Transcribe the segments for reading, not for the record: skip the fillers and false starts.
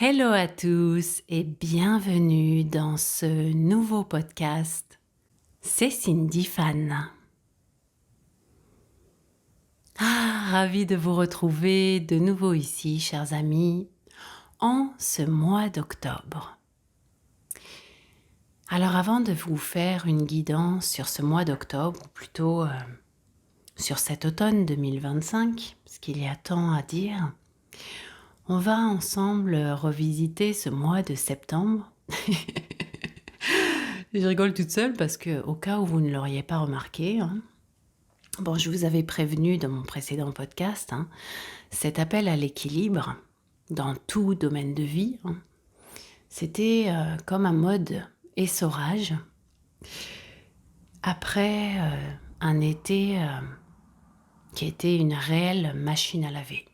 Hello à tous et bienvenue dans ce nouveau podcast. C'est Cindy Fan. Ravie de vous retrouver de nouveau ici, chers amis, en ce mois d'octobre. Alors avant de vous faire une guidance sur ce mois d'octobre, ou plutôt sur cet automne 2025, parce qu'il y a tant à dire, on va ensemble revisiter ce mois de septembre. Je rigole toute seule parce que, au cas où vous ne l'auriez pas remarqué, bon, je vous avais prévenu dans mon précédent podcast, cet appel à l'équilibre dans tout domaine de vie, c'était comme un mode essorage après un été qui était une réelle machine à laver.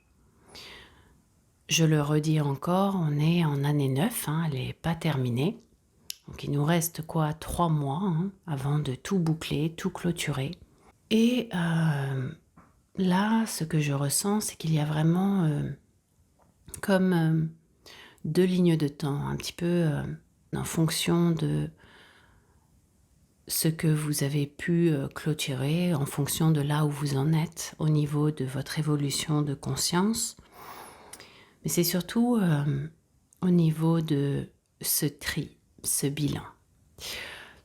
Je le redis encore, on est en année 9, elle n'est pas terminée. Donc il nous reste 3 mois avant de tout boucler, tout clôturer. Et là, ce que je ressens, c'est qu'il y a vraiment comme 2 lignes de temps, un petit peu en fonction de ce que vous avez pu clôturer, en fonction de là où vous en êtes au niveau de votre évolution de conscience. Mais c'est surtout au niveau de ce tri, ce bilan.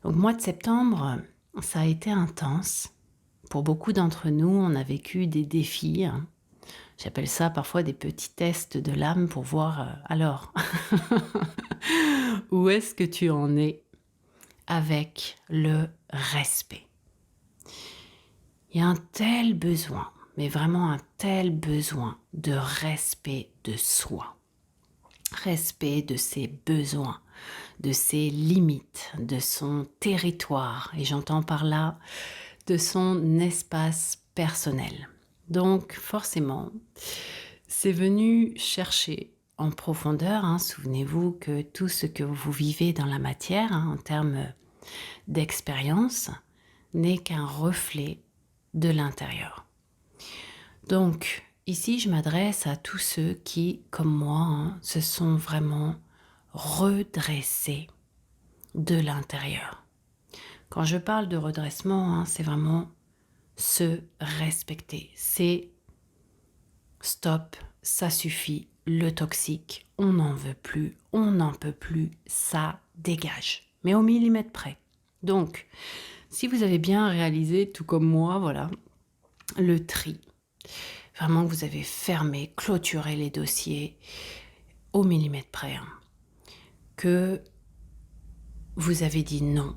Donc, mois de septembre, ça a été intense. Pour beaucoup d'entre nous, on a vécu des défis. J'appelle ça parfois des petits tests de l'âme pour voir, alors, où est-ce que tu en es avec le respect. Il y a un tel besoin, mais vraiment un tel besoin de respect de soi. Respect de ses besoins, de ses limites, de son territoire, et j'entends par là de son espace personnel. Donc forcément, c'est venu chercher en profondeur, souvenez-vous que tout ce que vous vivez dans la matière, en termes d'expérience, n'est qu'un reflet de l'intérieur. Donc, ici, je m'adresse à tous ceux qui, comme moi, se sont vraiment redressés de l'intérieur. Quand je parle de redressement, c'est vraiment se respecter. C'est stop, ça suffit, le toxique, on n'en veut plus, on n'en peut plus, ça dégage. Mais au millimètre près. Donc, si vous avez bien réalisé, tout comme moi, voilà, le tri, vraiment que vous avez fermé, clôturé les dossiers au millimètre près, que vous avez dit non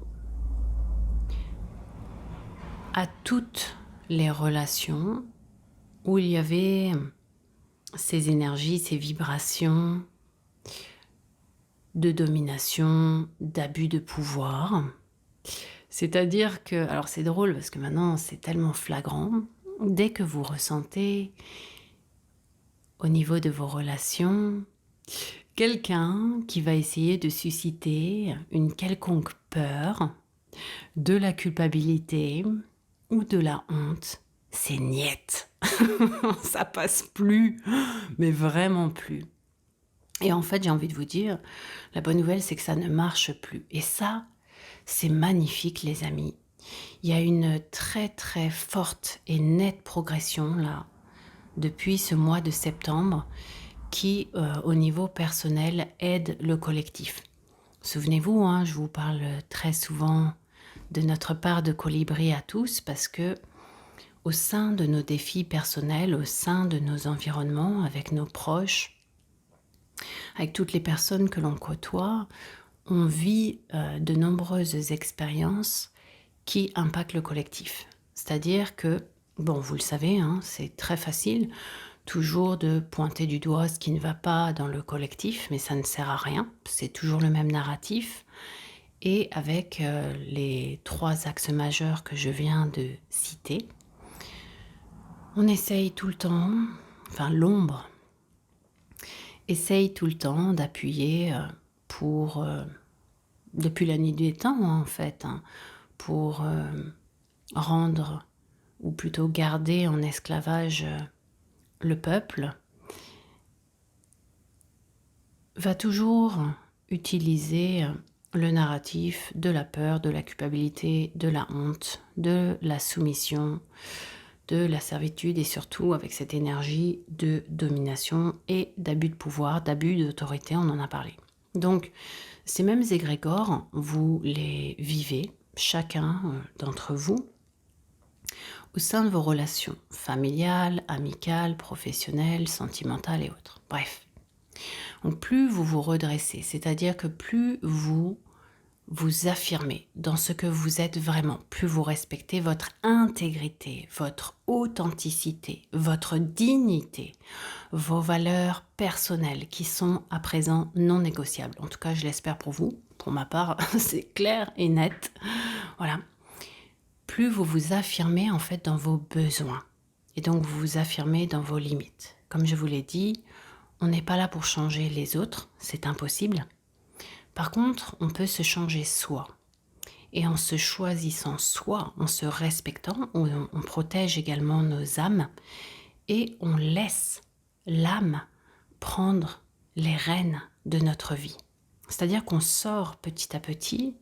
à toutes les relations où il y avait ces énergies, ces vibrations de domination, d'abus de pouvoir. C'est-à-dire que, alors c'est drôle parce que maintenant c'est tellement flagrant, dès que vous ressentez au niveau de vos relations quelqu'un qui va essayer de susciter une quelconque peur, de la culpabilité ou de la honte, c'est niette. Ça passe plus, mais vraiment plus. Et en fait, j'ai envie de vous dire, la bonne nouvelle, c'est que ça ne marche plus. Et ça, c'est magnifique, les amis. Il y a une très très forte et nette progression là, depuis ce mois de septembre, qui, au niveau personnel, aide le collectif. Souvenez-vous, je vous parle très souvent de notre part de colibri à tous, parce que au sein de nos défis personnels, au sein de nos environnements, avec nos proches, avec toutes les personnes que l'on côtoie, on vit de nombreuses expériences qui impactent le collectif. C'est-à-dire que, bon, vous le savez, c'est très facile toujours de pointer du doigt ce qui ne va pas dans le collectif, mais ça ne sert à rien, c'est toujours le même narratif. Et avec les 3 axes majeurs que je viens de citer, on essaye tout le temps, enfin l'ombre, essaye tout le temps d'appuyer pour, depuis la nuit des temps en fait, pour rendre, ou plutôt garder en esclavage le peuple, va toujours utiliser le narratif de la peur, de la culpabilité, de la honte, de la soumission, de la servitude et surtout avec cette énergie de domination et d'abus de pouvoir, d'abus d'autorité, on en a parlé. Donc, ces mêmes égrégores, vous les vivez, chacun d'entre vous, au sein de vos relations familiales, amicales, professionnelles, sentimentales et autres. Bref. Donc plus vous vous redressez, c'est-à-dire que plus vous vous affirmez dans ce que vous êtes vraiment, plus vous respectez votre intégrité, votre authenticité, votre dignité, vos valeurs personnelles qui sont à présent non négociables. En tout cas, je l'espère pour vous. Pour ma part, c'est clair et net. Voilà. Plus vous vous affirmez en fait dans vos besoins et donc vous vous affirmez dans vos limites. Comme je vous l'ai dit, on n'est pas là pour changer les autres, c'est impossible. Par contre, on peut se changer soi. Et en se choisissant soi, en se respectant, on protège également nos âmes et on laisse l'âme prendre les rênes de notre vie. C'est-à-dire qu'on sort petit à petit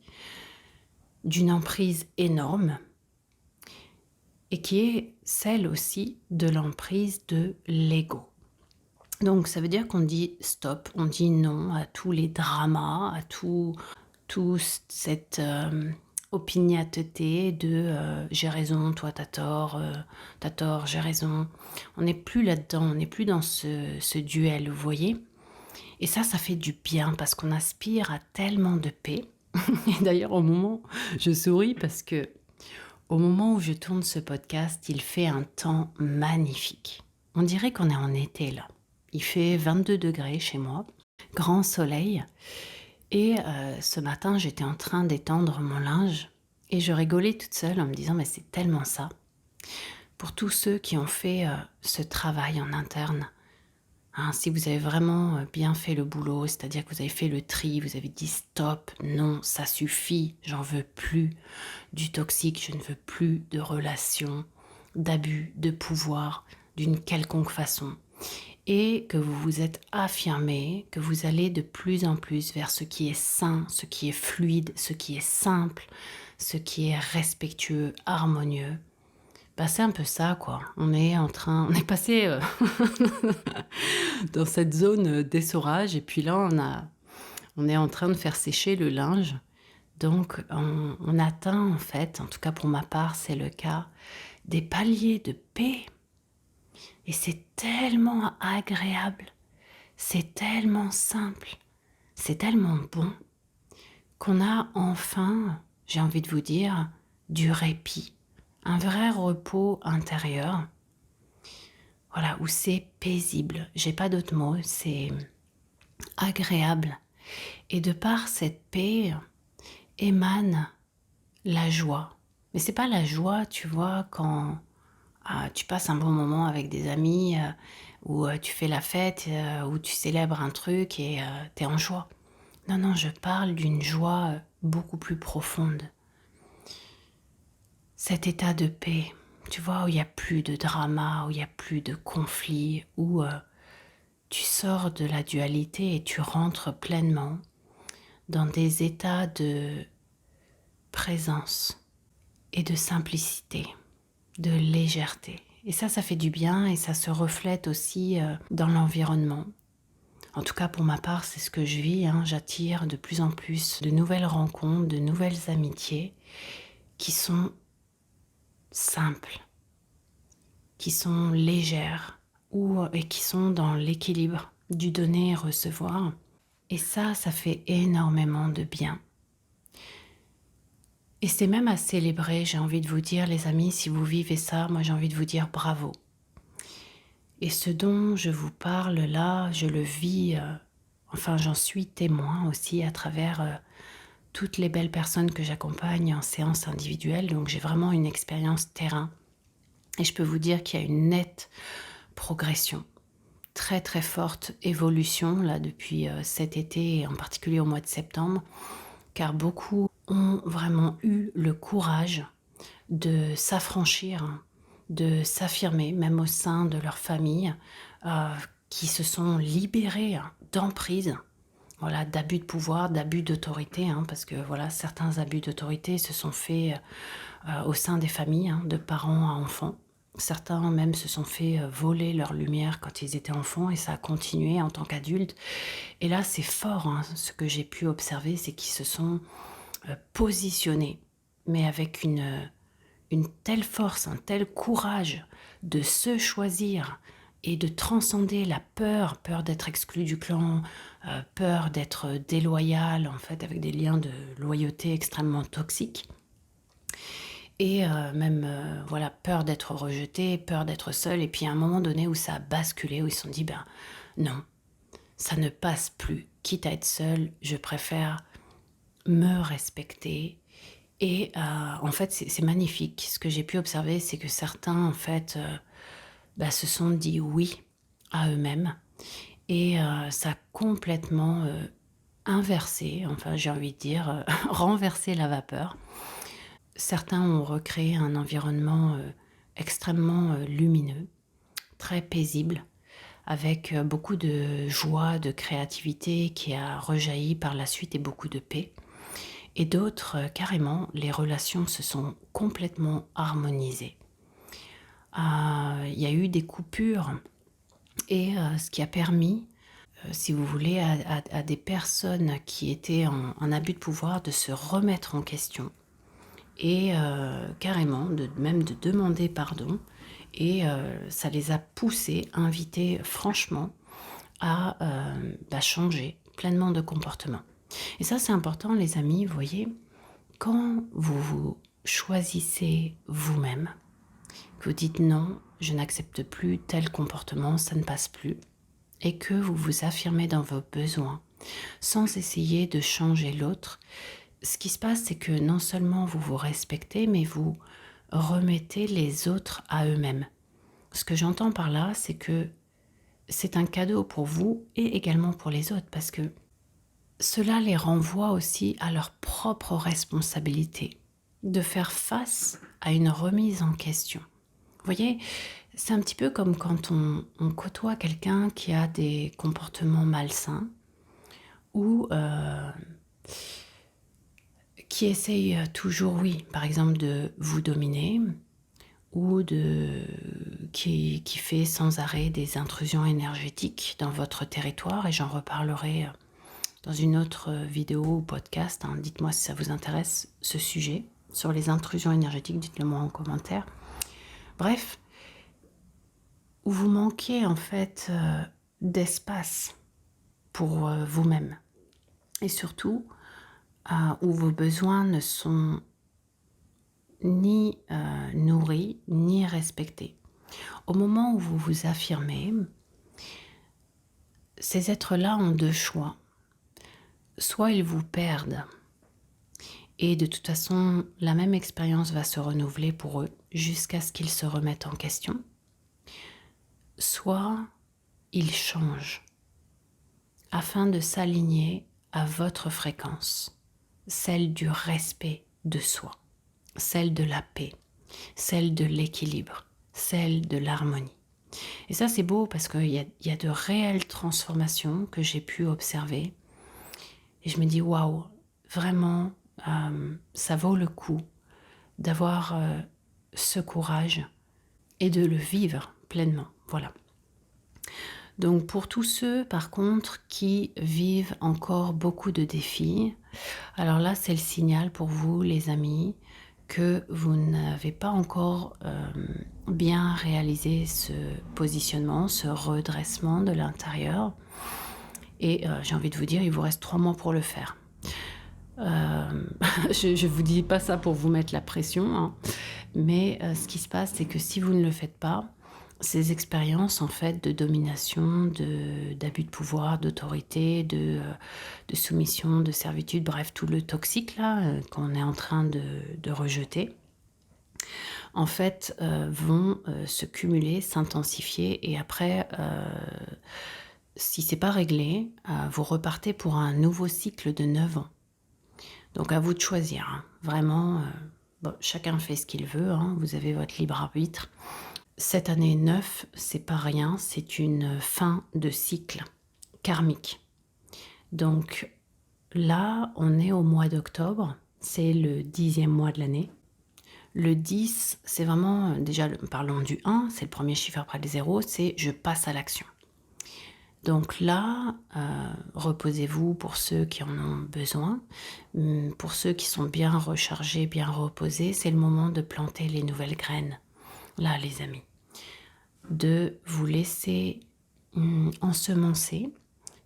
d'une emprise énorme et qui est celle aussi de l'emprise de l'ego. Donc ça veut dire qu'on dit stop, on dit non à tous les dramas, à tout cette opiniâteté de j'ai raison, toi t'as tort, j'ai raison. On n'est plus là-dedans, on n'est plus dans ce duel, vous voyez. Et ça fait du bien parce qu'on aspire à tellement de paix. Et d'ailleurs, je souris parce que au moment où je tourne ce podcast, il fait un temps magnifique. On dirait qu'on est en été là. Il fait 22 degrés chez moi, grand soleil. Et ce matin, j'étais en train d'étendre mon linge et je rigolais toute seule en me disant mais c'est tellement ça. Pour tous ceux qui ont fait ce travail en interne, hein, si vous avez vraiment bien fait le boulot, c'est-à-dire que vous avez fait le tri, vous avez dit stop, non, ça suffit, j'en veux plus du toxique, je ne veux plus de relations, d'abus, de pouvoir, d'une quelconque façon. Et que vous vous êtes affirmé, que vous allez de plus en plus vers ce qui est sain, ce qui est fluide, ce qui est simple, ce qui est respectueux, harmonieux. Bah, c'est un peu ça, quoi. On est passé dans cette zone d'essorage et puis là, on est en train de faire sécher le linge. Donc, on atteint, en fait, en tout cas pour ma part, c'est le cas, des paliers de paix. Et c'est tellement agréable, c'est tellement simple, c'est tellement bon qu'on a enfin, j'ai envie de vous dire, du répit, un vrai repos intérieur, voilà, où c'est paisible, j'ai pas d'autre mot, c'est agréable. Et de par cette paix émane la joie. Mais c'est pas la joie, tu vois, quand tu passes un bon moment avec des amis, ou tu fais la fête, ou tu célèbres un truc et t'es en joie. Non, non, je parle d'une joie beaucoup plus profonde. Cet état de paix, tu vois, où il n'y a plus de drama, où il n'y a plus de conflit, où tu sors de la dualité et tu rentres pleinement dans des états de présence et de simplicité, de légèreté. Et ça fait du bien et ça se reflète aussi dans l'environnement. En tout cas, pour ma part, c'est ce que je vis. J'attire de plus en plus de nouvelles rencontres, de nouvelles amitiés qui sont simples, qui sont légères et qui sont dans l'équilibre du donner et recevoir. Et ça fait énormément de bien. Et c'est même à célébrer, j'ai envie de vous dire, les amis, si vous vivez ça, moi j'ai envie de vous dire bravo. Et ce dont je vous parle là, je le vis, enfin j'en suis témoin aussi à travers toutes les belles personnes que j'accompagne en séance individuelle. Donc j'ai vraiment une expérience terrain. Et je peux vous dire qu'il y a une nette progression, très très forte évolution là depuis cet été et en particulier au mois de septembre, car beaucoup ont vraiment eu le courage de s'affranchir, de s'affirmer, même au sein de leur famille, qui se sont libérés d'emprise voilà, d'abus de pouvoir, d'abus d'autorité, hein, parce que voilà, certains abus d'autorité se sont faits au sein des familles, hein, de parents à enfants. Certains même se sont fait voler leur lumière quand ils étaient enfants et ça a continué en tant qu'adultes. Et là, c'est fort, hein, ce que j'ai pu observer, c'est qu'ils se sont positionnés, mais avec une telle force, un tel courage de se choisir et de transcender la peur, peur d'être exclu du clan, peur d'être déloyal, en fait, avec des liens de loyauté extrêmement toxiques. Et même, voilà, peur d'être rejeté, peur d'être seul. Et puis à un moment donné où ça a basculé, où ils se sont dit, ben non, ça ne passe plus. Quitte à être seul, je préfère me respecter. Et en fait, c'est magnifique. Ce que j'ai pu observer, c'est que certains, en fait, se sont dit oui à eux-mêmes. Et ça a complètement inversé, enfin j'ai envie de dire, renversé la vapeur. Certains ont recréé un environnement extrêmement lumineux, très paisible, avec beaucoup de joie, de créativité qui a rejailli par la suite et beaucoup de paix. Et d'autres, carrément, les relations se sont complètement harmonisées. Il y a eu des coupures et ce qui a permis, si vous voulez, à des personnes qui étaient en abus de pouvoir de se remettre en question et carrément même de demander pardon et ça les a poussés, invités franchement à changer pleinement de comportement. Et ça, c'est important, les amis, vous voyez, quand vous vous choisissez vous-même, que vous dites non, je n'accepte plus tel comportement, ça ne passe plus, et que vous vous affirmez dans vos besoins, sans essayer de changer l'autre, ce qui se passe, c'est que non seulement vous vous respectez, mais vous remettez les autres à eux-mêmes. Ce que j'entends par là, c'est que c'est un cadeau pour vous et également pour les autres, parce que cela les renvoie aussi à leur propre responsabilité de faire face à une remise en question. Vous voyez, c'est un petit peu comme quand on côtoie quelqu'un qui a des comportements malsains ou qui essaye toujours, oui, par exemple de vous dominer ou qui fait sans arrêt des intrusions énergétiques dans votre territoire, et j'en reparlerai dans une autre vidéo ou podcast, hein. Dites-moi si ça vous intéresse, ce sujet sur les intrusions énergétiques, dites-le moi en commentaire. Bref, où vous manquez en fait d'espace pour vous-même, et surtout où vos besoins ne sont ni nourris ni respectés. Au moment où vous vous affirmez, ces êtres-là ont deux choix. Soit ils vous perdent, et de toute façon, la même expérience va se renouveler pour eux jusqu'à ce qu'ils se remettent en question. Soit ils changent afin de s'aligner à votre fréquence, celle du respect de soi, celle de la paix, celle de l'équilibre, celle de l'harmonie. Et ça, c'est beau parce qu'il y a de réelles transformations que j'ai pu observer. Et je me dis, waouh, vraiment, ça vaut le coup d'avoir ce courage et de le vivre pleinement. Voilà. Donc pour tous ceux, par contre, qui vivent encore beaucoup de défis, alors là, c'est le signal pour vous, les amis, que vous n'avez pas encore bien réalisé ce positionnement, ce redressement de l'intérieur. Et j'ai envie de vous dire, il vous reste 3 mois pour le faire. Je ne vous dis pas ça pour vous mettre la pression, hein, mais ce qui se passe, c'est que si vous ne le faites pas, ces expériences en fait de domination, d'abus de pouvoir, d'autorité, de soumission, de servitude, bref, tout le toxique là qu'on est en train de rejeter, en fait vont se cumuler, s'intensifier, et après, si c'est pas réglé, vous repartez pour un nouveau cycle de 9 ans. Donc à vous de choisir, hein. Vraiment, chacun fait ce qu'il veut, hein. Vous avez votre libre arbitre. Cette année 9, c'est pas rien, c'est une fin de cycle karmique. Donc là, on est au mois d'octobre, c'est le 10e mois de l'année. Le 10, c'est vraiment, déjà, parlons du 1, c'est le premier chiffre après le 0, c'est je passe à l'action. Donc là, reposez-vous pour ceux qui en ont besoin. Pour ceux qui sont bien rechargés, bien reposés, c'est le moment de planter les nouvelles graines. Là, les amis, de vous laisser ensemencer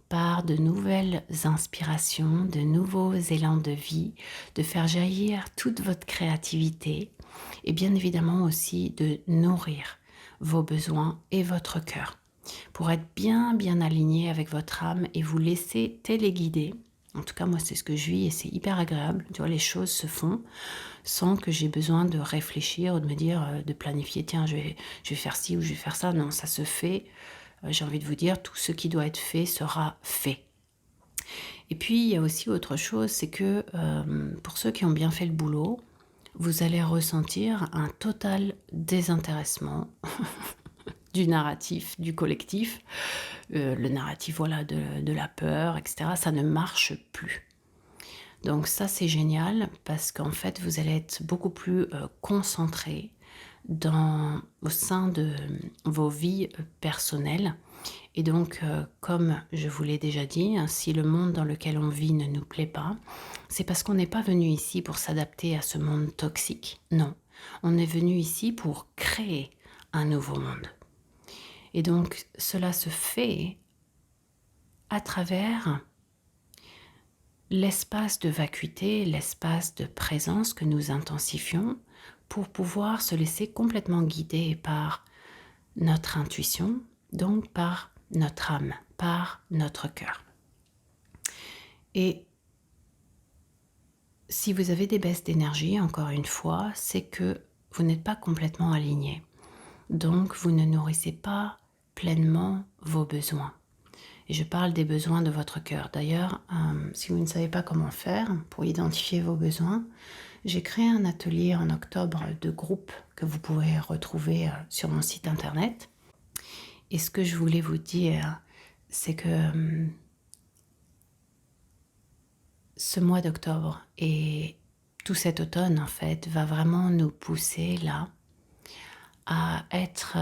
par de nouvelles inspirations, de nouveaux élans de vie, de faire jaillir toute votre créativité et bien évidemment aussi de nourrir vos besoins et votre cœur pour être bien aligné avec votre âme et vous laisser téléguider. En tout cas, moi, c'est ce que je vis et c'est hyper agréable. Tu vois, les choses se font sans que j'ai besoin de réfléchir ou de me dire, de planifier, tiens, je vais faire ci ou je vais faire ça. Non, ça se fait. J'ai envie de vous dire, tout ce qui doit être fait sera fait. Et puis, il y a aussi autre chose, c'est que pour ceux qui ont bien fait le boulot, vous allez ressentir un total désintéressement du narratif, du collectif. Le narratif, voilà, de la peur, etc. Ça ne marche plus. Donc ça, c'est génial parce qu'en fait, vous allez être beaucoup plus concentré au sein de vos vies personnelles. Et donc, comme je vous l'ai déjà dit, hein, si le monde dans lequel on vit ne nous plaît pas, c'est parce qu'on n'est pas venu ici pour s'adapter à ce monde toxique. Non, on est venu ici pour créer un nouveau monde. Et donc, cela se fait à travers l'espace de vacuité, l'espace de présence que nous intensifions pour pouvoir se laisser complètement guider par notre intuition, donc par notre âme, par notre cœur. Et si vous avez des baisses d'énergie, encore une fois, c'est que vous n'êtes pas complètement aligné. Donc, vous ne nourrissez pas pleinement vos besoins. Et je parle des besoins de votre cœur. D'ailleurs, si vous ne savez pas comment faire pour identifier vos besoins, j'ai créé un atelier en octobre de groupe que vous pouvez retrouver sur mon site internet. Et ce que je voulais vous dire, c'est que ce mois d'octobre et tout cet automne, en fait, va vraiment nous pousser là à être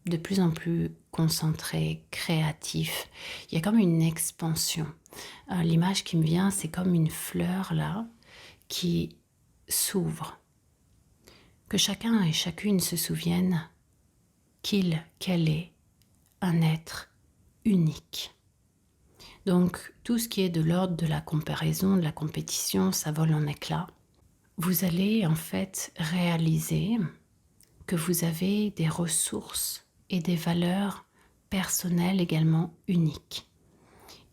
de plus en plus concentré, créatif. Il y a comme une expansion. L'image qui me vient, c'est comme une fleur là qui s'ouvre. Que chacun et chacune se souvienne qu'elle est un être unique. Donc tout ce qui est de l'ordre de la comparaison, de la compétition, ça vole en éclats. Vous allez en fait réaliser que vous avez des ressources et des valeurs personnelles également uniques.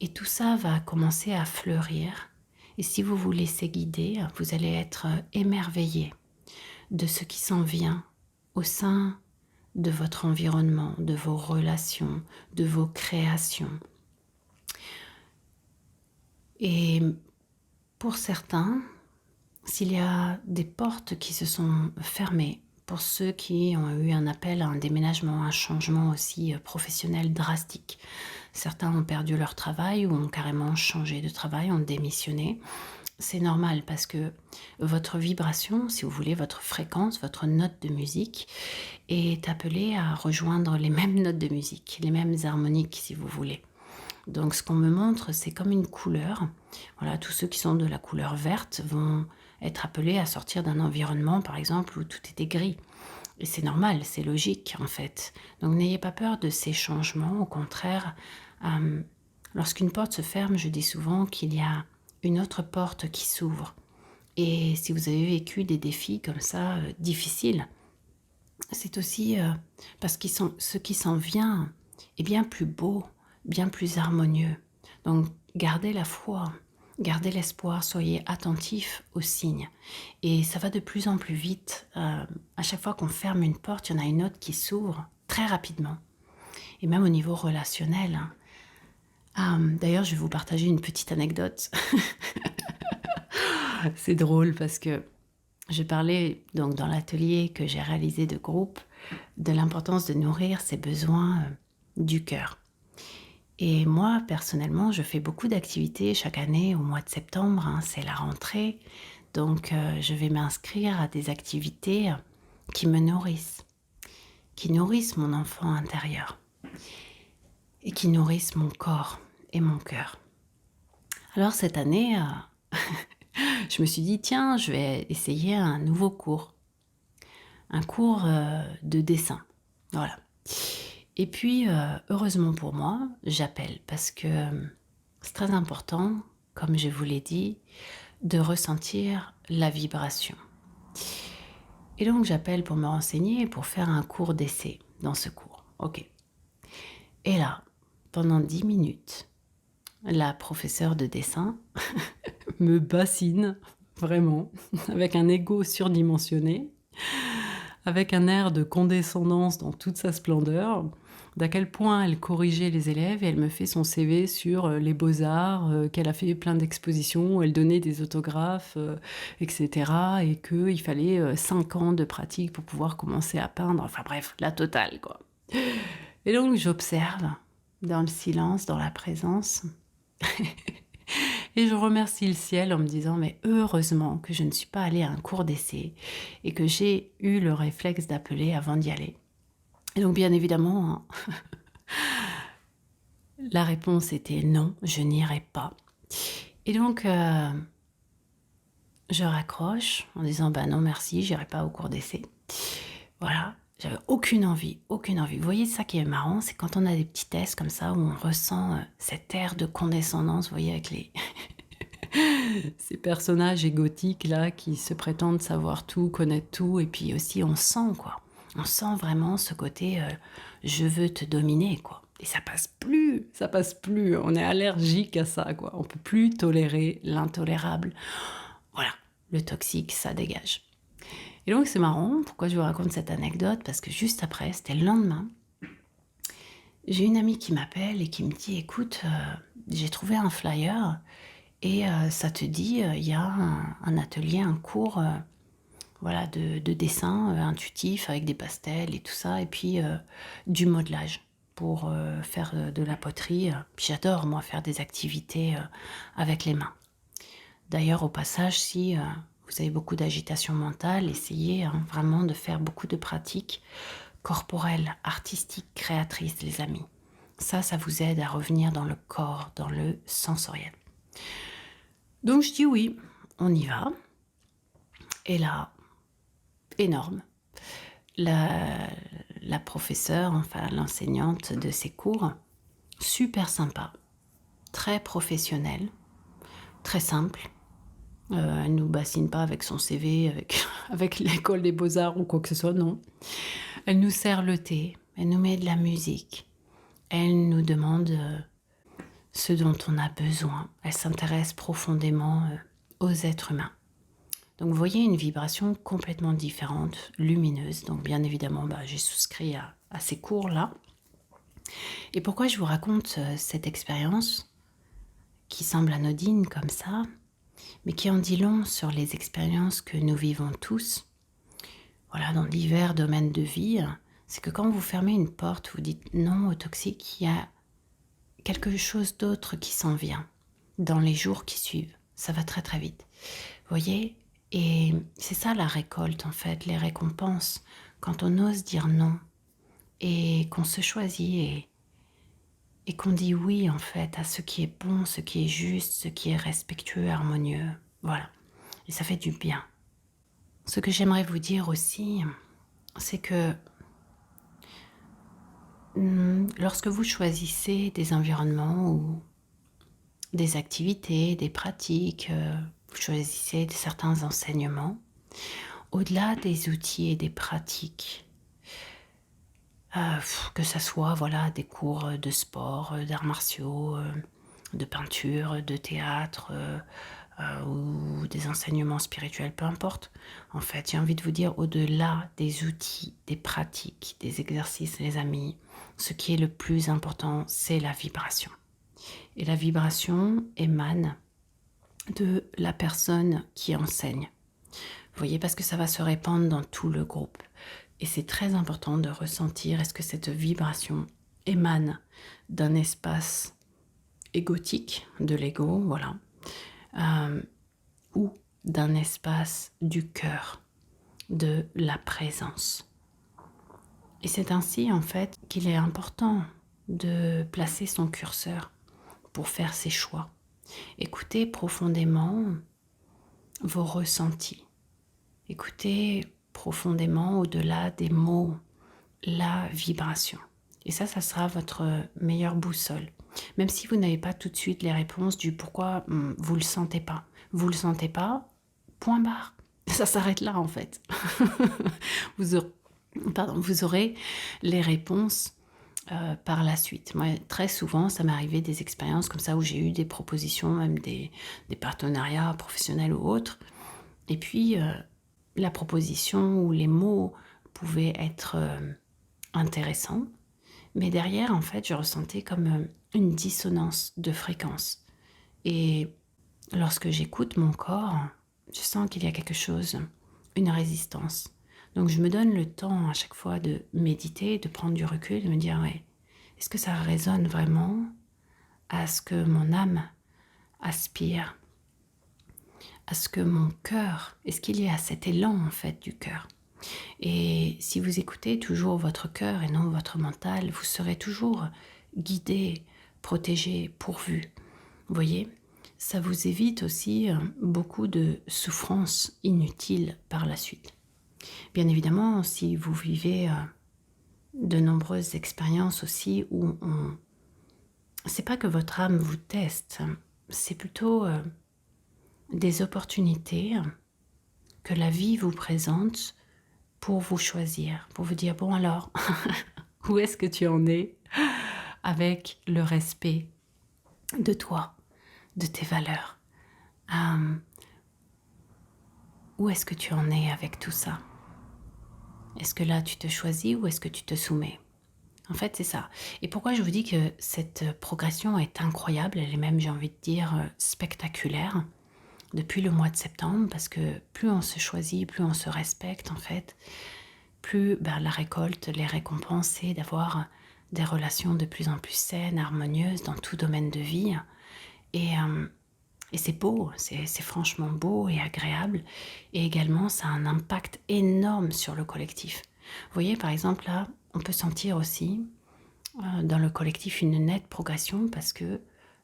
Et tout ça va commencer à fleurir. Et si vous vous laissez guider, vous allez être émerveillé de ce qui s'en vient au sein de votre environnement, de vos relations, de vos créations. Et pour certains, s'il y a des portes qui se sont fermées, pour ceux qui ont eu un appel à un déménagement, un changement aussi professionnel drastique, certains ont perdu leur travail ou ont carrément changé de travail, ont démissionné. C'est normal parce que votre vibration, si vous voulez, votre fréquence, votre note de musique est appelée à rejoindre les mêmes notes de musique, les mêmes harmoniques si vous voulez. Donc ce qu'on me montre, c'est comme une couleur. Voilà, tous ceux qui sont de la couleur verte vont être appelés à sortir d'un environnement, par exemple, où tout était gris. Et c'est normal, c'est logique en fait. Donc n'ayez pas peur de ces changements, au contraire. Lorsqu'une porte se ferme, je dis souvent qu'il y a une autre porte qui s'ouvre. Et si vous avez vécu des défis comme ça, difficiles, c'est aussi parce que ce qui s'en vient est bien plus beau, bien plus harmonieux. Donc gardez la foi, gardez l'espoir, soyez attentifs aux signes. Et ça va de plus en plus vite. À chaque fois qu'on ferme une porte, il y en a une autre qui s'ouvre très rapidement. Et même au niveau relationnel. D'ailleurs, je vais vous partager une petite anecdote. C'est drôle parce que je parlais donc dans l'atelier que j'ai réalisé de groupe de l'importance de nourrir ses besoins du cœur. Et moi, personnellement, je fais beaucoup d'activités chaque année au mois de septembre, hein, c'est la rentrée. Donc, je vais m'inscrire à des activités qui me nourrissent, qui nourrissent mon enfant intérieur et qui nourrissent mon corps et mon cœur. Alors cette année, je me suis dit: «Tiens, je vais essayer un nouveau cours, un cours, de dessin». Voilà. Et puis, heureusement pour moi, j'appelle parce que, c'est très important, comme je vous l'ai dit, de ressentir la vibration. Et donc j'appelle pour me renseigner et pour faire un cours d'essai dans ce cours. OK. Et là, pendant 10 minutes, la professeure de dessin me bassine, vraiment, avec un ego surdimensionné, avec un air de condescendance dans toute sa splendeur, d'à quel point elle corrigeait les élèves et elle me fait son CV sur les beaux-arts, qu'elle a fait plein d'expositions, où elle donnait des autographes, etc. Et qu'il fallait 5 ans de pratique pour pouvoir commencer à peindre. Enfin bref, la totale, quoi. Et donc j'observe, dans le silence, dans la présence, et je remercie le ciel en me disant: «Mais heureusement que je ne suis pas allée à un cours d'essai et que j'ai eu le réflexe d'appeler avant d'y aller». Et donc bien évidemment, hein, la réponse était: «Non, je n'irai pas». Et donc, je raccroche en disant: «Bah non merci, j'irai pas au cours d'essai». Voilà, j'avais aucune envie, aucune envie. Vous voyez, ça qui est marrant, c'est quand on a des petits tests comme ça où on ressent, cet air de condescendance, vous voyez, avec les ces personnages égotiques là qui se prétendent savoir tout, connaître tout, et puis aussi on sent quoi. On sent vraiment ce côté, je veux te dominer quoi. Et ça passe plus. On est allergique à ça quoi. On peut plus tolérer l'intolérable. Voilà, le toxique, ça dégage. Et donc c'est marrant, pourquoi je vous raconte cette anecdote? Parce que juste après, c'était le lendemain, j'ai une amie qui m'appelle et qui me dit: «Écoute, j'ai trouvé un flyer et ça te dit, il y a un atelier, un cours, voilà de dessin, intuitif avec des pastels et tout ça et puis, du modelage pour, faire, de la poterie». Puis j'adore moi faire des activités, avec les mains. D'ailleurs au passage si, vous avez beaucoup d'agitation mentale, essayez, hein, vraiment de faire beaucoup de pratiques corporelles, artistiques, créatrices les amis. Ça vous aide à revenir dans le corps, dans le sensoriel. Donc je dis: «Oui, on y va». Et là, énorme, la la professeure, enfin l'enseignante de ces cours, super sympa, très professionnelle, très simple. Elle nous bassine pas avec son CV, avec avec l'école des beaux-arts ou quoi que ce soit, non. Elle nous sert le thé, elle nous met de la musique, elle nous demande, ce dont on a besoin. Elle s'intéresse profondément, aux êtres humains. Donc vous voyez une vibration complètement différente, lumineuse. Donc bien évidemment, j'ai souscrit à ces cours-là. Et pourquoi je vous raconte, cette expérience qui semble anodine comme ça, mais qui en dit long sur les expériences que nous vivons tous, voilà, dans divers domaines de vie, c'est que quand vous fermez une porte, vous dites non au toxique, il y a quelque chose d'autre qui s'en vient dans les jours qui suivent. Ça va très très vite. Vous voyez? Et c'est ça la récolte en fait, les récompenses, quand on ose dire non et qu'on se choisit et qu'on dit oui en fait à ce qui est bon, ce qui est juste, ce qui est respectueux, harmonieux. Voilà. Et ça fait du bien. Ce que j'aimerais vous dire aussi, c'est que lorsque vous choisissez des environnements ou des activités, des pratiques, vous choisissez certains enseignements, au-delà des outils et des pratiques, que ça soit voilà des cours, de sport, d'arts martiaux, de peinture, de théâtre, ou des enseignements spirituels, peu importe. En fait, j'ai envie de vous dire au-delà des outils, des pratiques, des exercices les amis, ce qui est le plus important, c'est la vibration. Et la vibration émane de la personne qui enseigne. Vous voyez, parce que ça va se répandre dans tout le groupe. Et c'est très important de ressentir est-ce que cette vibration émane d'un espace égotique, de l'ego, voilà, euh, ou d'un espace du cœur, de la présence. Et c'est ainsi en fait qu'il est important de placer son curseur pour faire ses choix. Écoutez profondément vos ressentis. Écoutez profondément au-delà des mots, la vibration. Et ça sera votre meilleure boussole. Même si vous n'avez pas tout de suite les réponses du pourquoi vous ne le sentez pas. Vous ne le sentez pas, point barre. Ça s'arrête là en fait. Vous aurez les réponses par la suite. Moi, très souvent, ça m'est arrivé des expériences comme ça où j'ai eu des propositions, même des partenariats professionnels ou autres. Et puis, la proposition ou les mots pouvaient être intéressants. Mais derrière, en fait, je ressentais comme une dissonance de fréquence. Et lorsque j'écoute mon corps, je sens qu'il y a quelque chose, une résistance. Donc je me donne le temps à chaque fois de méditer, de prendre du recul, de me dire, ouais, est-ce que ça résonne vraiment à ce que mon âme aspire, à ce que mon cœur, est-ce qu'il y a cet élan en fait du cœur? Et si vous écoutez toujours votre cœur et non votre mental, vous serez toujours guidé, protégé, pourvu. Vous voyez, ça vous évite aussi beaucoup de souffrances inutiles par la suite. Bien évidemment, si vous vivez de nombreuses expériences aussi où c'est pas que votre âme vous teste, c'est plutôt des opportunités que la vie vous présente pour vous choisir, pour vous dire, bon alors, où est-ce que tu en es avec le respect de toi, de tes valeurs? Où est-ce que tu en es avec tout ça? Est-ce que là tu te choisis ou est-ce que tu te soumets? En fait, c'est ça. Et pourquoi je vous dis que cette progression est incroyable, elle est même, j'ai envie de dire, spectaculaire, depuis le mois de septembre, parce que plus on se choisit, plus on se respecte, en fait, plus la récolte, les récompenses, c'est d'avoir des relations de plus en plus saines, harmonieuses dans tout domaine de vie. Et c'est beau, c'est franchement beau et agréable. Et également, ça a un impact énorme sur le collectif. Vous voyez, par exemple, là, on peut sentir aussi dans le collectif une nette progression parce que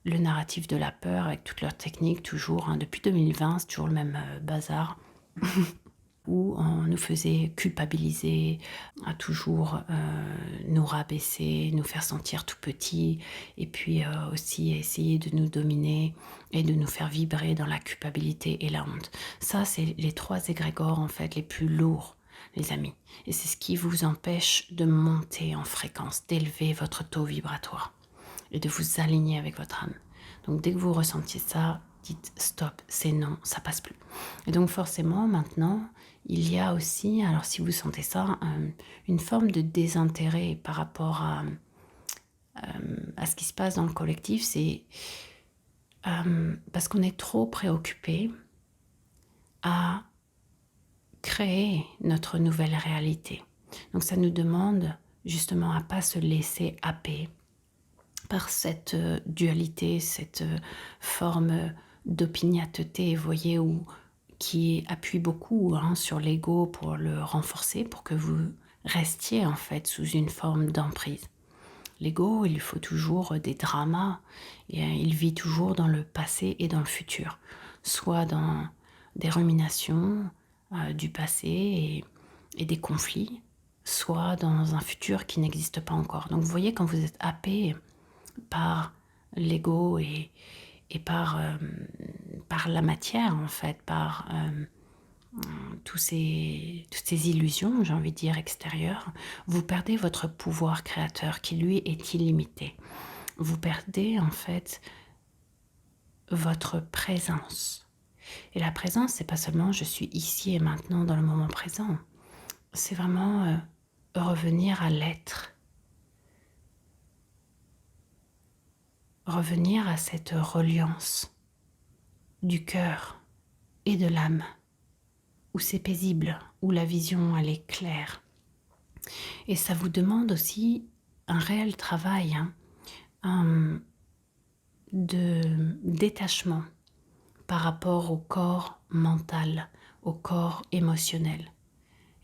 le narratif de la peur, avec toutes leurs techniques, toujours, depuis 2020, c'est toujours le même bazar, où on nous faisait culpabiliser, à toujours nous rabaisser, nous faire sentir tout petits, et puis aussi essayer de nous dominer et de nous faire vibrer dans la culpabilité et la honte. Ça, c'est les 3 égrégores en fait les plus lourds, les amis. Et c'est ce qui vous empêche de monter en fréquence, d'élever votre taux vibratoire et de vous aligner avec votre âme. Donc dès que vous ressentiez ça, dites stop, c'est non, ça passe plus. Et donc forcément maintenant, il y a aussi, alors si vous sentez ça, une forme de désintérêt par rapport à ce qui se passe dans le collectif, c'est parce qu'on est trop préoccupé à créer notre nouvelle réalité. Donc ça nous demande justement à pas se laisser happer par cette dualité, cette forme d'opiniâtreté, vous voyez, qui appuie beaucoup sur l'ego pour le renforcer, pour que vous restiez en fait sous une forme d'emprise. L'ego, il lui faut toujours des dramas, et il vit toujours dans le passé et dans le futur, soit dans des ruminations du passé et des conflits, soit dans un futur qui n'existe pas encore. Donc vous voyez, quand vous êtes happé par l'ego et par la matière en fait, par toutes ces illusions, j'ai envie de dire, extérieures, vous perdez votre pouvoir créateur qui lui est illimité. Vous perdez en fait votre présence. Et la présence, c'est pas seulement je suis ici et maintenant dans le moment présent. C'est vraiment revenir à l'être. Revenir à cette reliance du cœur et de l'âme, où c'est paisible, où la vision elle est claire. Et ça vous demande aussi un réel travail de détachement par rapport au corps mental, au corps émotionnel.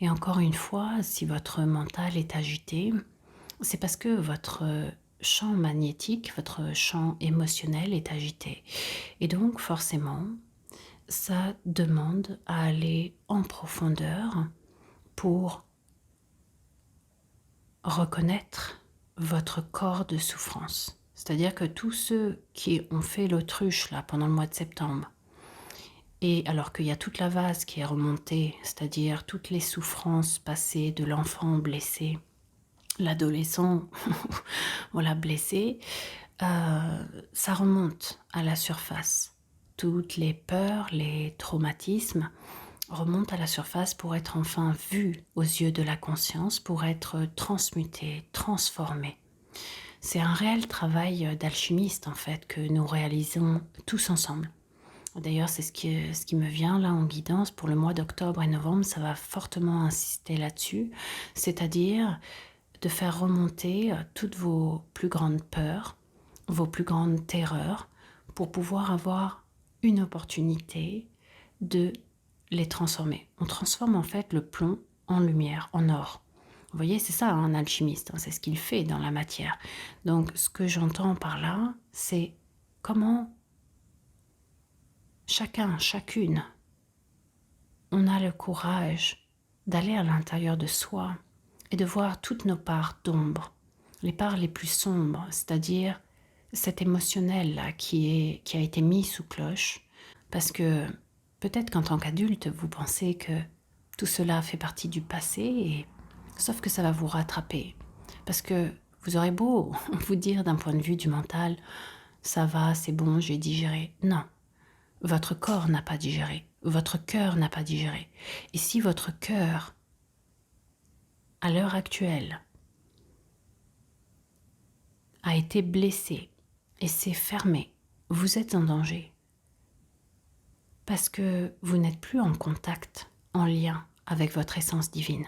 Et encore une fois, si votre mental est agité, c'est parce que votre champ magnétique, votre champ émotionnel est agité. Et donc forcément, ça demande à aller en profondeur pour reconnaître votre corps de souffrance. C'est-à-dire que tous ceux qui ont fait l'autruche là pendant le mois de septembre, et alors qu'il y a toute la vase qui est remontée, c'est-à-dire toutes les souffrances passées de l'enfant blessé, l'adolescent voilà, blessé, ça remonte à la surface. Toutes les peurs, les traumatismes remontent à la surface pour être enfin vus aux yeux de la conscience, pour être transmutés, transformés. C'est un réel travail d'alchimiste en fait que nous réalisons tous ensemble. D'ailleurs, c'est ce qui me vient là en guidance pour le mois d'octobre et novembre, ça va fortement insister là-dessus, c'est-à-dire de faire remonter toutes vos plus grandes peurs, vos plus grandes terreurs, pour pouvoir avoir une opportunité de les transformer. On transforme en fait le plomb en lumière, en or. Vous voyez, c'est ça un alchimiste, c'est ce qu'il fait dans la matière. Donc ce que j'entends par là, c'est comment chacun, chacune, on a le courage d'aller à l'intérieur de soi et de voir toutes nos parts d'ombre, les parts les plus sombres, c'est-à-dire cet émotionnel-là qui a été mis sous cloche, parce que peut-être qu'en tant qu'adulte, vous pensez que tout cela fait partie du passé, sauf que ça va vous rattraper. Parce que vous aurez beau vous dire d'un point de vue du mental, ça va, c'est bon, j'ai digéré. Non, votre corps n'a pas digéré, votre cœur n'a pas digéré. Et si votre cœur, à l'heure actuelle, a été blessé et s'est fermé, vous êtes en danger. Parce que vous n'êtes plus en contact, en lien avec votre essence divine.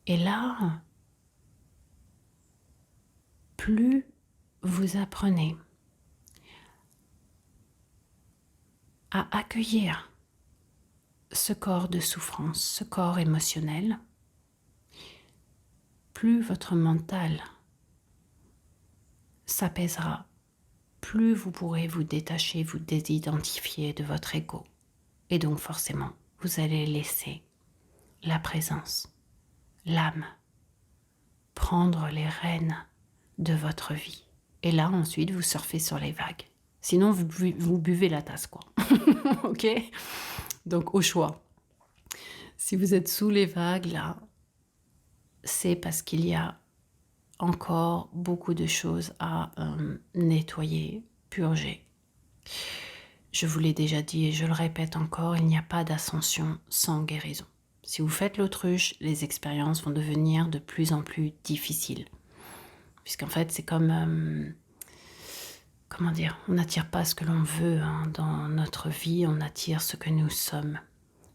Et là, plus vous apprenez à accueillir ce corps de souffrance, ce corps émotionnel, plus votre mental s'apaisera, plus vous pourrez vous détacher, vous désidentifier de votre ego. Et donc forcément, vous allez laisser la présence, l'âme, prendre les rênes de votre vie. Et là, ensuite, vous surfez sur les vagues. Sinon, vous buvez la tasse, quoi. Ok? Donc, au choix. Si vous êtes sous les vagues, là, c'est parce qu'il y a encore beaucoup de choses à nettoyer, purger. Je vous l'ai déjà dit et je le répète encore, il n'y a pas d'ascension sans guérison. Si vous faites l'autruche, les expériences vont devenir de plus en plus difficiles. Puisqu'en fait, c'est comme... comment dire, on n'attire pas ce que l'on veut dans notre vie, on attire ce que nous sommes.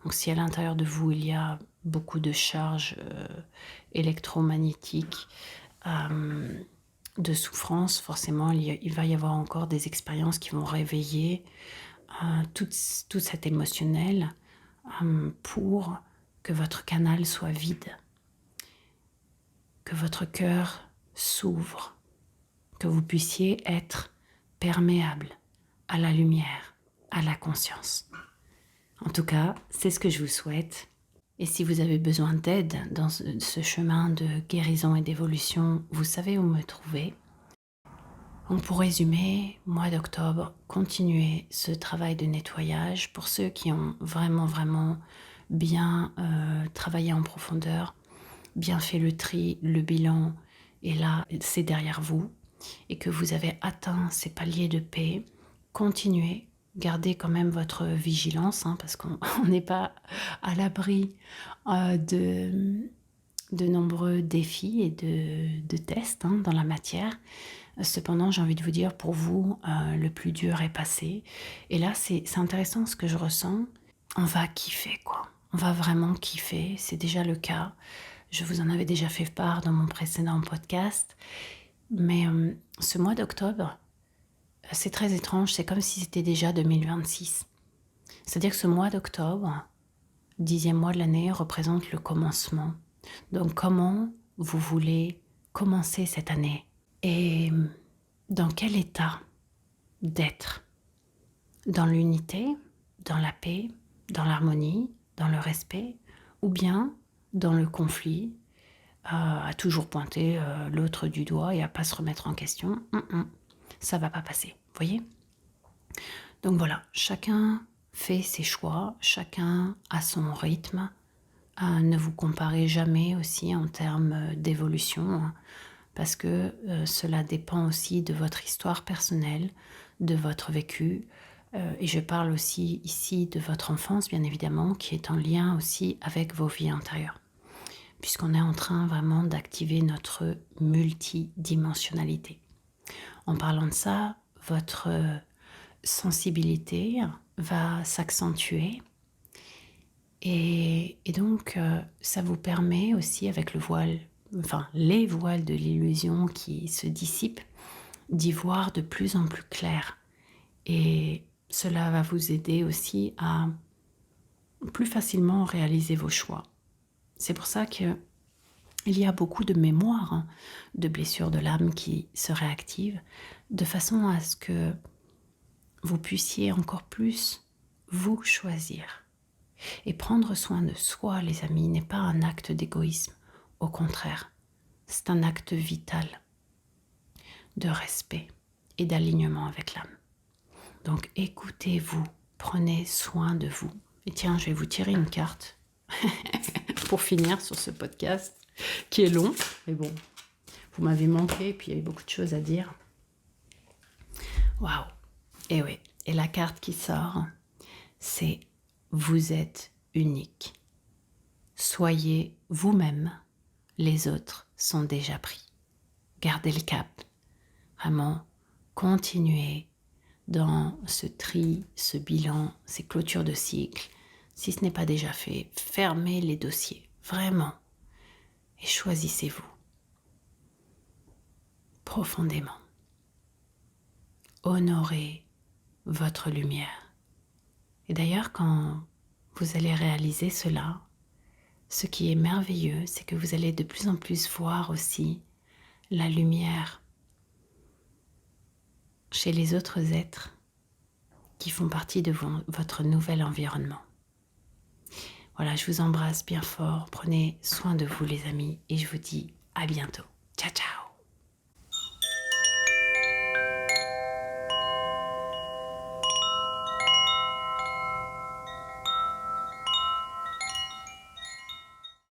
Donc si à l'intérieur de vous, il y a beaucoup de charges électromagnétiques, de souffrance, forcément, il va y avoir encore des expériences qui vont réveiller tout cet émotionnel pour que votre canal soit vide, que votre cœur s'ouvre, que vous puissiez être perméable à la lumière, à la conscience. En tout cas, c'est ce que je vous souhaite. Et si vous avez besoin d'aide dans ce chemin de guérison et d'évolution, vous savez où me trouver. Donc pour résumer, mois d'octobre, continuez ce travail de nettoyage. Pour ceux qui ont vraiment bien travaillé en profondeur, bien fait le tri, le bilan, et là, c'est derrière vous, et que vous avez atteint ces paliers de paix, continuez. Gardez quand même votre vigilance, parce qu'on n'est pas à l'abri de nombreux défis et de tests dans la matière. Cependant, j'ai envie de vous dire, pour vous, le plus dur est passé. Et là, c'est intéressant ce que je ressens. On va kiffer, quoi. On va vraiment kiffer, c'est déjà le cas. Je vous en avais déjà fait part dans mon précédent podcast. Mais ce mois d'octobre, c'est très étrange. C'est comme si c'était déjà 2026. C'est-à-dire que ce mois d'octobre, 10e mois de l'année, représente le commencement. Donc comment vous voulez commencer cette année? Et dans quel état d'être? Dans l'unité, dans la paix, dans l'harmonie, dans le respect, ou bien dans le conflit, à toujours pointer l'autre du doigt et à pas se remettre en question. Ça va pas passer, vous voyez? Donc voilà, chacun fait ses choix, chacun a son rythme. Ne vous comparez jamais aussi en termes d'évolution, hein, parce que cela dépend aussi de votre histoire personnelle, de votre vécu. Et je parle aussi ici de votre enfance, bien évidemment, qui est en lien aussi avec vos vies antérieures, puisqu'on est en train vraiment d'activer notre multidimensionnalité. En parlant de ça, votre sensibilité va s'accentuer et donc ça vous permet aussi avec le voile, enfin les voiles de l'illusion qui se dissipent, d'y voir de plus en plus clair. Et cela va vous aider aussi à plus facilement réaliser vos choix. C'est pour ça que il y a beaucoup de mémoires, hein, de blessures de l'âme qui se réactivent, de façon à ce que vous puissiez encore plus vous choisir. Et prendre soin de soi, les amis, n'est pas un acte d'égoïsme. Au contraire, c'est un acte vital de respect et d'alignement avec l'âme. Donc écoutez-vous, prenez soin de vous. Et tiens, je vais vous tirer une carte pour finir sur ce podcast qui est long. Mais bon, vous m'avez manqué et puis il y a eu beaucoup de choses à dire. Waouh! Et oui, et la carte qui sort, c'est « Vous êtes unique. Soyez vous-même, les autres sont déjà pris. » Gardez le cap. Vraiment, continuez dans ce tri, ce bilan, ces clôtures de cycle. Si ce n'est pas déjà fait, fermez les dossiers, vraiment. Et choisissez-vous profondément. Honorez votre lumière. Et d'ailleurs, quand vous allez réaliser cela, ce qui est merveilleux, c'est que vous allez de plus en plus voir aussi la lumière chez les autres êtres qui font partie de votre nouvel environnement. Voilà, je vous embrasse bien fort. Prenez soin de vous, les amis, et je vous dis à bientôt. Ciao, ciao!